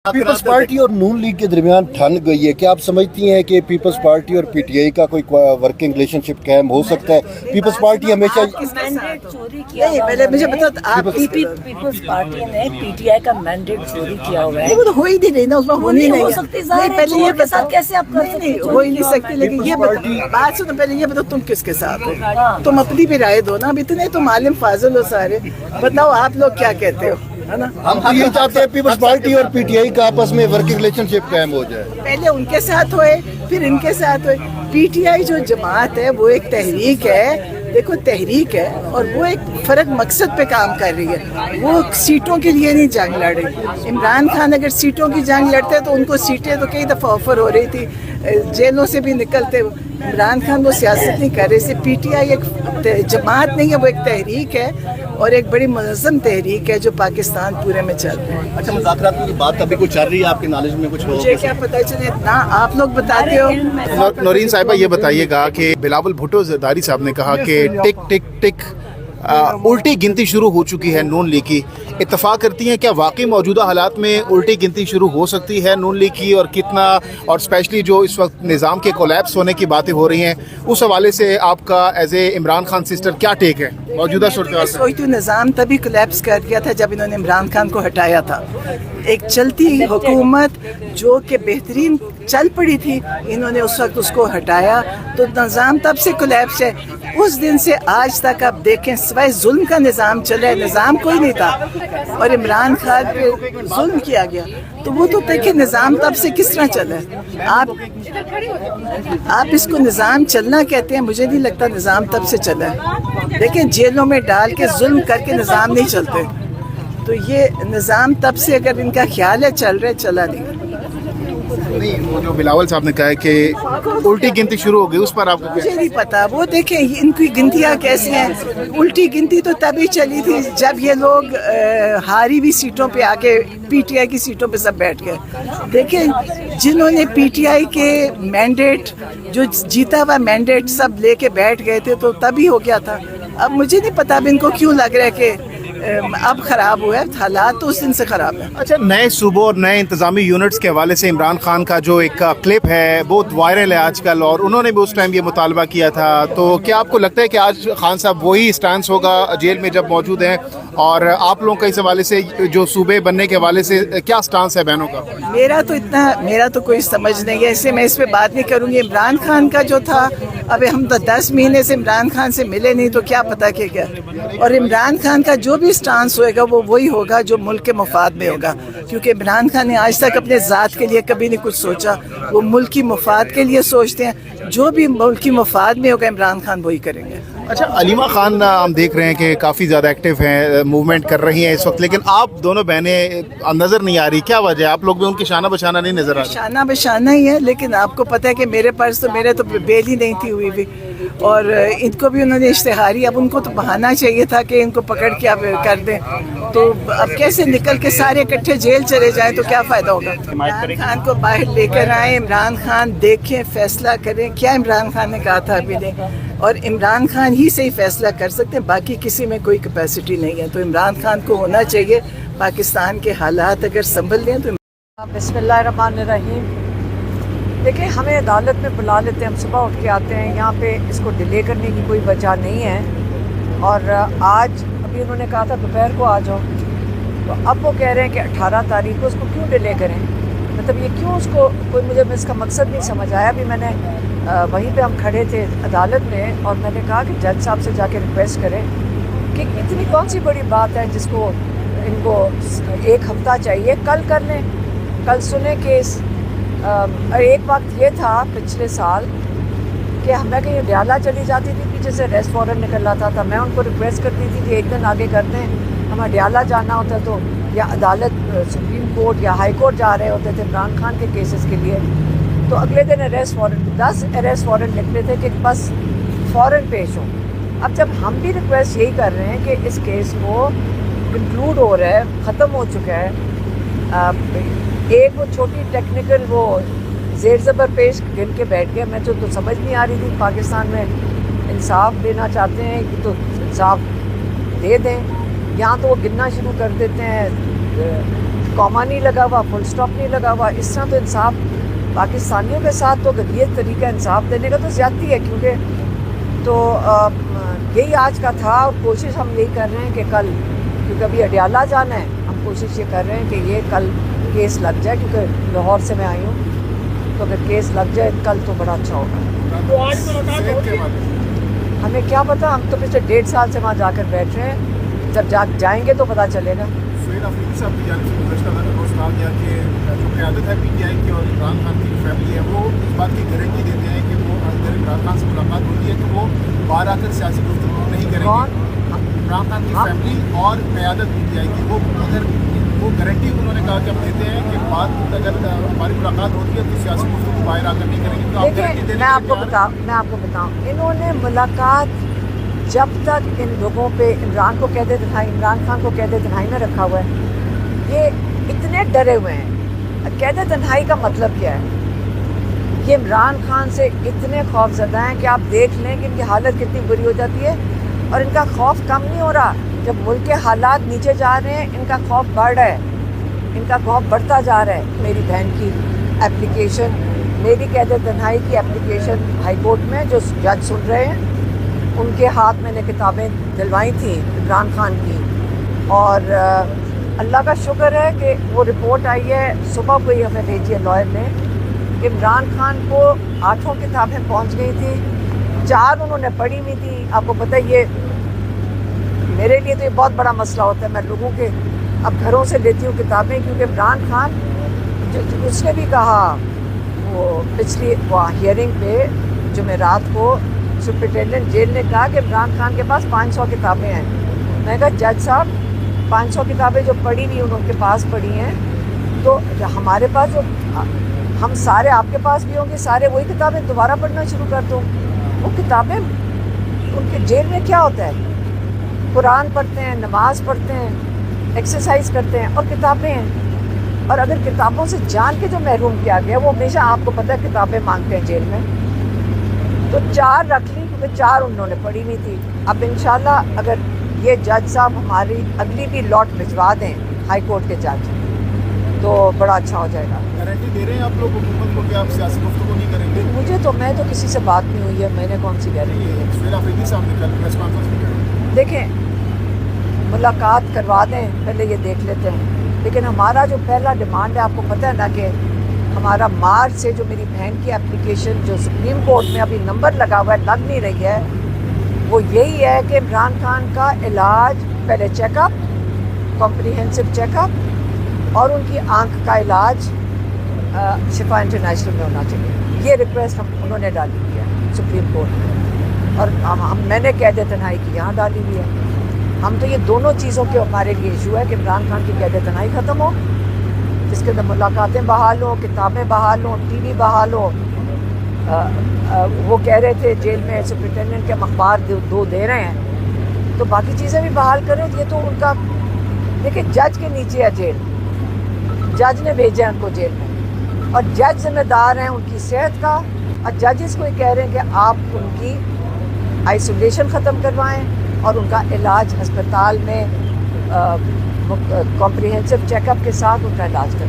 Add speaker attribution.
Speaker 1: Peoples party और नून league के दरमियान ठन गई है, क्या आप समझती हैं कि पीपल्स पार्टी और पीटीआई का कोई वर्किंग रिलेशनशिप कायम हो सकता है? पीपल्स पार्टी हमेशा
Speaker 2: मैंडेट चोरी किया नहीं, पहले मुझे बता, आप पीपल्स पार्टी ने पीटीआई का मैंडेट चोरी किया हुआ है।
Speaker 3: वो तो हो ही नहीं रही ना, उसमें होनी नहीं
Speaker 2: हो
Speaker 3: है।
Speaker 2: सकती
Speaker 3: नहीं, पहले ये बता,
Speaker 2: कैसे आप कर सकते
Speaker 3: नहीं हो ही नहीं सकती, लेकिन ये बात सुनो, पहले ये बताओ तुम किसके साथ हो, तुम अपनी भी राय दो ना। अब इतने तुम आलिम फाजिल हो सारे, बताओ आप लोग क्या कहते हो, है ना?
Speaker 1: हम तो ये चाहते हैं पीपल्स पार्टी और पीटीआई का आपस में वर्किंग रिलेशनशिप कायम हो जाए।
Speaker 3: पहले उनके साथ होए, फिर इनके साथ होए। पीटीआई जो जमात है वो एक तहरीक है, देखो तहरीक है, और वो एक फर्क मकसद पे काम कर रही है। वो सीटों के लिए नहीं जंग लड़ रही। इमरान खान अगर सीटों की जंग लड़ते तो उनको सीटें तो कई दफ़ा ऑफर हो रही थी, जेलों से भी निकलते। इमरान खान वो सियासत नहीं कर रहे। पीटीआई एक जमात नहीं है, वो एक तहरीक है, और एक बड़ी मुनज़्ज़म तहरीक है जो पाकिस्तान पूरे में चल रही है।
Speaker 1: अच्छा, मुज़ाकरात की बात अभी कुछ चल रही है, आपके नॉलेज में कुछ हो?
Speaker 3: मुझे क्या पता चले ना, आप लोग बताते हो।
Speaker 4: नौरीन साहिबा, ये बताइएगा कि बिलावल भुट्टो ज़रदारी साहब ने कहा कि टिक टिक टिक उल्टी गिनती शुरू हो चुकी है नून लीग की। इत्तफाक करती हैं क्या वाकई मौजूदा हालात में उल्टी गिनती शुरू हो सकती है नून लीग की, और कितना, और स्पेशली जो इस वक्त निज़ाम के कोलैप्स होने की बातें हो रही हैं, उस हवाले से आपका as a Imran Khan sister क्या टेक है मौजूदा सूरत?
Speaker 3: सोचती हूँ निज़ाम तभी कोलैप्स कर गया था जब इन्होंने इमरान खान को हटाया था। एक चलती हुकूमत जो कि बेहतरीन चल पड़ी थी, इन्होंने उस वक्त उसको हटाया, तो निज़ाम तब से कोलैप्स है। उस दिन से आज तक आप देखें, सिवाय जुल्म का निज़ाम चला है, निज़ाम कोई नहीं था, और इमरान खान पे जुल्म किया गया। तो वो तो देखिए निज़ाम तब से किस तरह चला है। आप इसको निज़ाम चलना कहते हैं, मुझे नहीं लगता निज़ाम तब से चला है। देखिए जेलों में डाल के जुल्म करके निज़ाम नहीं चलते। तो ये निज़ाम तब से, अगर इनका ख्याल है चल रहा है, चला नहीं।
Speaker 4: वो जो बिलावल साहब ने कहा है कि उल्टी गिनती शुरू हो गई, उस पर आपको
Speaker 3: मुझे नहीं पता। वो देखें इनकी गिनतियाँ कैसी हैं। उल्टी गिनती तो तभी चली थी जब ये लोग हारी हुई सीटों पे आके पीटीआई की सीटों पे सब बैठ गए। देखें जिन्होंने पीटीआई के मैंडेट, जो जीता हुआ मैंडेट सब लेके बैठ गए थे, तो तभी हो गया था। अब मुझे नहीं पता अब इनको क्यों लग रहा है कि अब ख़राब हुआ है। हालात तो उस दिन से ख़राब है।
Speaker 4: अच्छा, नए सूबों और नए इंतज़ामी यूनिट्स के हवाले से इमरान खान का जो एक क्लिप है बहुत वायरल है आजकल, और उन्होंने भी उस टाइम ये मुतालबा किया था, तो क्या आपको लगता है कि आज खान साहब वही स्टांस होगा जेल में जब मौजूद हैं, और आप लोगों का इस हवाले से जो सूबे बनने के हवाले से क्या स्टांस है बहनों का?
Speaker 3: मेरा तो कोई समझ नहीं है, इससे मैं इस पर बात नहीं करूँगी। इमरान खान का जो था, अभी हम तो 10 महीने से इमरान खान से मिले नहीं, तो क्या पता कि क्या। और इमरान खान का जो भी स्टांस होएगा वो वही होगा जो मुल्क के मुफाद में होगा, क्योंकि इमरान खान ने आज तक अपने ज़ात के लिए कभी नहीं कुछ सोचा। वो मुल्क की मुफाद के लिए सोचते हैं, जो भी मुल्क की मुफाद में होगा इमरान खान वही करेंगे।
Speaker 4: अच्छा, अलीमा खान हम देख रहे हैं कि काफ़ी ज़्यादा एक्टिव हैं, मूवमेंट कर रही हैं इस वक्त, लेकिन आप दोनों बहनें नज़र नहीं आ रही, क्या वजह है? आप लोग भी उनकी शाना बशाना नहीं नज़र आ रही?
Speaker 3: शाना बशाना ही है, लेकिन आपको पता है कि मेरे पास तो मेरे तो बेल ही नहीं थी हुई भी, और इनको भी उन्होंने इश्तिहारी, अब उनको तो बहाना चाहिए था कि इनको पकड़ के आप कर दें। तो अब कैसे निकल के सारे इकट्ठे जेल चले जाएं तो क्या फ़ायदा होगा? इमरान खान को बाहर लेकर आए, इमरान खान देखें, फैसला करें। क्या इमरान खान ने कहा था अभी नहीं, और इमरान खान ही से ही फैसला कर सकते हैं, बाकी किसी में कोई कैपेसिटी नहीं है। तो इमरान खान को होना चाहिए, पाकिस्तान के हालात अगर संभल लें तो।
Speaker 2: बिस्मिल्लाहिर्रहमानिर्रहीम। देखिए, हमें अदालत में बुला लेते हैं, हम सुबह उठ के आते हैं यहाँ पे, इसको डिले करने की कोई वजह नहीं है। और आज अभी उन्होंने कहा था दोपहर को आ जाओ, तो अब वो कह रहे हैं कि 18 तारीख को, उसको क्यों डिले करें? मतलब ये क्यों, उसको कोई, मुझे इसका मकसद नहीं समझ आया। अभी मैंने वहीं पे हम खड़े थे अदालत में, और मैंने कहा कि जज साहब से जाके रिक्वेस्ट करें कि इतनी कौन सी बड़ी बात है जिसको इनको 1 हफ़्ता चाहिए, कल कर लें, कल सुने केस। एक वक्त ये था पिछले साल कि मैं कहीं डाला चली जाती थी, पीछे से अरेस्ट वारंट निकल आता था, मैं उनको रिक्वेस्ट करती थी कि एक दिन आगे कर दें, हमें डाला जाना होता तो, या अदालत सुप्रीम कोर्ट या हाई कोर्ट जा रहे होते थे इमरान खान के केसेस के लिए, तो अगले दिन अरेस्ट वारंट, 10 अरेस्ट वारंट निकले थे कि बस फ़ौरन पेश हो। अब जब हम भी रिक्वेस्ट यही कर रहे हैं कि इस केस को कंक्लूड हो रहा है, ख़त्म हो चुका है, एक वो छोटी टेक्निकल वो ज़ेर ज़बर पेश गिन के बैठ गया। मैं तो समझ नहीं आ रही थी, पाकिस्तान में इंसाफ देना चाहते हैं कि तो इंसाफ दे दें, यहाँ तो वो गिनना शुरू कर देते हैं कॉमा नहीं लगा हुआ, फुल स्टॉप नहीं लगा हुआ। इस तरह तो इंसाफ पाकिस्तानियों के साथ तो अगर ये तरीका इंसाफ देने का तो ज़्यादती है, क्योंकि तो यही आज का था। और कोशिश हम यही कर रहे हैं कि कल, क्योंकि अभी अडियाला जाना है, हम कोशिश ये कर रहे हैं कि ये कल केस लग जाए, क्योंकि लाहौर से मैं आई हूँ, तो अगर केस लग जाए कल तो बड़ा अच्छा होगा। हमें क्या पता, हम तो पिछले 1.5 साल से वहाँ जाकर बैठ रहे हैं, जब जाएंगे तो पता चलेगा।
Speaker 4: सुहेल अफरीदी साहब की जानिब से गुज़श्ता रोज़ कहा गया कि जो क़यादत है पीटीआई की और इमरान खान की फैमिली है, वो इस बात की गारंटी देते हैं कि वो अगर इमरान खान से मुलाकात होती है तो वो बाहर आकर सियासी गुफ्तगू नहीं करेंगे। इमरान खान की फैमिली और क़यादत पीटीआई की, वो अगर वो गारंटी उन्होंने कहा कि हम देते हैं कि बात अगर हमारी मुलाकात होती है तो सियासी गुफ्तगू बाहर आकर नहीं करेंगे। तो आप गारंटी
Speaker 2: देखिए,
Speaker 4: देने
Speaker 2: मैं आपको बताऊं, इन्होंने मुलाकात जब तक इन लोगों पे इमरान को कैद तन्हाई, इमरान खान को कैद तन्हाई में रखा हुआ है, ये इतने डरे हुए हैं। कैद तन्हाई का मतलब क्या है? ये इमरान खान से इतने खौफज़दा हैं कि आप देख लें कि इनकी हालत कितनी बुरी हो जाती है, और इनका खौफ कम नहीं हो रहा। जब मुल्क के हालात नीचे जा रहे हैं, इनका खौफ बढ़ रहा है, इनका खौफ बढ़ता जा रहा है। मेरी बहन की एप्लीकेशन, मेरी कैद तन्हाई की एप्लीकेशन हाई कोर्ट में जो जज सुन रहे हैं, उनके हाथ मैंने किताबें दिलवाई थी इमरान खान की, और अल्लाह का शुक्र है कि वो रिपोर्ट आई है, सुबह को ही हमें भेजी है लॉयर ने। इमरान खान को 8 किताबें पहुंच गई थी, 4 उन्होंने पढ़ी हुई थी। आपको पता है, ये मेरे लिए तो ये बहुत बड़ा मसला होता है, मैं लोगों के अब घरों से लेती हूँ किताबें, क्योंकि इमरान खान जो उसने भी कहा, वो पिछली हियरिंग पे जुमेरात को सुप्रिटेंडेंट जेल ने कहा कि इमरान खान के पास 500 किताबें हैं। मैं कहा जज साहब, 500 किताबें जो पढ़ी हुई उनके पास पढ़ी हैं, तो हमारे पास जो हम सारे आपके पास भी होंगे, सारे वही किताबें दोबारा पढ़ना शुरू कर दो। वो किताबें उनके जेल में क्या होता है? कुरान पढ़ते हैं, नमाज़ पढ़ते हैं, एक्सरसाइज करते हैं, और किताबें हैं। और अगर किताबों से जान के जो महरूम किया गया, वो हमेशा आपको पता है किताबें मांगते हैं जेल में, तो 4 रख ली, क्योंकि 4 उन्होंने पढ़ी हुई थी। अब इंशाल्लाह अगर ये जज साहब हमारी अगली भी लॉट भिजवा दें, हाई कोर्ट के जज, तो बड़ा अच्छा हो जाएगा।
Speaker 4: गारंटी दे रहे हैं आप लोग हुकूमत को कि आप सियासी गुफ्तगू नहीं करेंगे?
Speaker 2: मैं तो किसी से बात नहीं हुई है, मैंने कौन सी गारंटी है?
Speaker 4: सुहेल अफरीदी साहब ने कल प्रेस कॉन्फ्रेंस में कहा।
Speaker 2: देखें, मुलाकात करवा दें, पहले ये देख लेते हैं। लेकिन हमारा जो पहला डिमांड है, आपको पता है ना कि हमारा मार्च से जो मेरी बहन की एप्लीकेशन जो सुप्रीम कोर्ट में अभी नंबर लगा हुआ है, लग नहीं रही है, वो यही है कि इमरान खान का इलाज, पहले चेकअप, कॉम्प्रिहेंसिव चेकअप, और उनकी आंख का इलाज शिफा इंटरनेशनल में होना चाहिए। ये रिक्वेस्ट उन्होंने डाली हुई है सुप्रीम कोर्ट में, और मैंने कैद तन्हाई की यहाँ डाली हुई है। हम तो ये दोनों चीज़ों के हमारे लिए इशू है कि इमरान खान की कैद तन्हाई ख़त्म हो, जिसके अंदर मुलाकातें बहाल हो, किताबें बहाल हो, टीवी बहाल हो। वो कह रहे थे जेल में सुप्रिटेंडेंट के अखबार 2 दे रहे हैं, तो बाकी चीज़ें भी बहाल करें। ये तो उनका, देखिए, जज के नीचे है जेल, जज ने भेजा है उनको जेल में, और जज जिम्मेदार हैं उनकी सेहत का। और जजेस को ये कह रहे हैं कि आप उनकी आइसोलेशन ख़त्म करवाएं और उनका इलाज अस्पताल में कॉम्प्रिहेंसिव चेकअप के साथ उनका इलाज करें।